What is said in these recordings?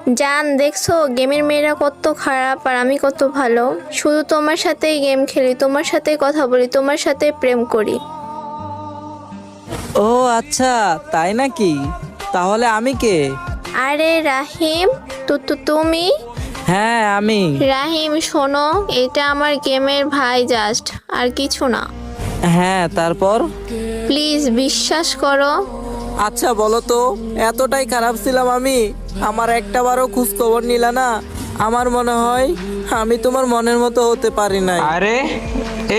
জান দেখছো গেমের মেয়েরা কত খারাপ আর আমি কত ভালো। শুধু তোমার সাথেই গেম খেলি, তোমার সাথেই কথা বলি, তোমার সাথে প্রেম করি। ও আচ্ছা, তাই নাকি? তাহলে আমি কে? আরে রাহিম, তুমি? হ্যাঁ আমি। রাহিম শোনো, এটা আমার গেমের ভাই জাস্ট, আর কিছু না। হ্যাঁ তারপর? প্লিজ বিশ্বাস করো। আচ্ছা বলো তো, এতটাই খারাপ ছিলাম আমি? আমার একটা বারও খোঁজ খবর নিলা না? আমার মনে হয় আমি তোমার মনের মতো হতে পারি নাই। আরে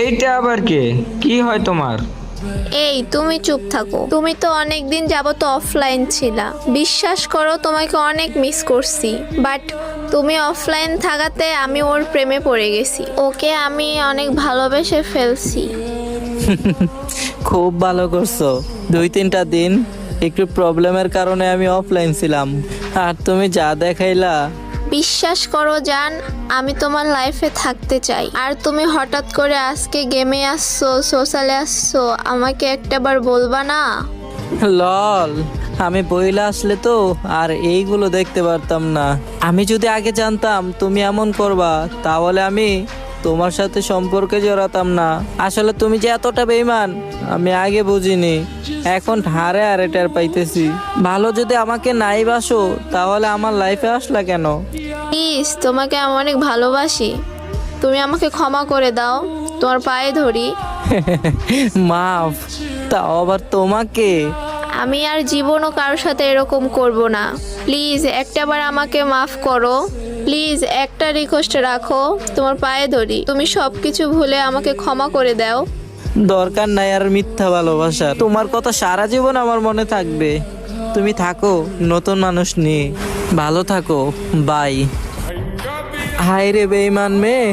এইটা আবার কে? কি হয় তোমার? এই তুমি চুপ থাকো, তুমি তো অনেক দিন যাবত অফলাইন ছিলা। বিশ্বাস করো তোমাকে অনেক মিস করছি, বাট তুমি অফলাইন থাকাতে আমি ওর প্রেমে পড়ে গেছি। ওকে আমি অনেক ভালোবেসে ফেলছি। খুব ভালো করছো। 2-3টা দিন একটু প্রবলেমের কারণে আমি অফলাইন ছিলাম, আর তুমি যা দেখাইলা। বিশ্বাস করো জান, আমি তোমার লাইফে থাকতে চাই। আর তুমি হঠাৎ করে আজকে গেমে আসছো, সোশ্যালে আসছো, আমাকে একটাবার বলবা না? লল, আমি বইলা আসলে তো আর এইগুলো দেখতে পারতাম না। আমি যদি আগে জানতাম তুমি এমন করবা, তাহলে আমি তোমার সাথে সম্পর্কে জড়াতাম না। আসলে তুমি যে এতটা বেঈমান আমি আগে বুঝিনি, এখন হারে হারে টের পাইতেছি। ভালো যদি আমাকে নাই বাসো, তাহলে আমার লাইফে আসলা কেন? প্লিজ, তোমাকে আমি অনেক ভালোবাসি, তুমি আমাকে ক্ষমা করে দাও, তোমার পায়ে ধরি। মাফ? তাও আবার তোমাকে? আমি আর জীবনও কারোর সাথে এরকম করব না। প্লিজ একটাবার আমাকে মাফ করো। প্লিজ একটা রিকোয়েস্ট রাখো, তোমার পায়ে ধরি, তুমি সবকিছু ভুলে আমাকে ক্ষমা করে দাও। দরকার নাই আর মিথ্যা ভালোবাসা। তোমার কথা সারা জীবন আমার মনে থাকবে। তুমি থাকো নতুন মানুষ নিয়ে, ভালো থাকো, বাই। হাই রে বেঈমান মেয়ে,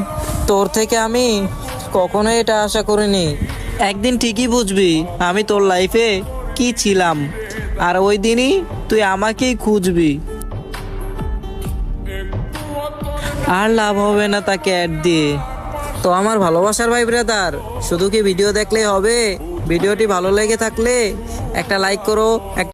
তোর থেকে আমি কখনো এটা আশা করিনি। একদিন ঠিকই বুঝবি আমি তোর লাইফে কি ছিলাম, আর ওই দিনই তুই আমাকেই খুঁজবি। আর লাভ হবে না তাকে অ্যাড দিয়ে। তো আমার ভালোবাসার ভাই ব্রাদার, শুধু কি ভিডিও দেখলেই হবে? ভিডিওটি ভালো লেগে থাকলে একটা লাইক করো,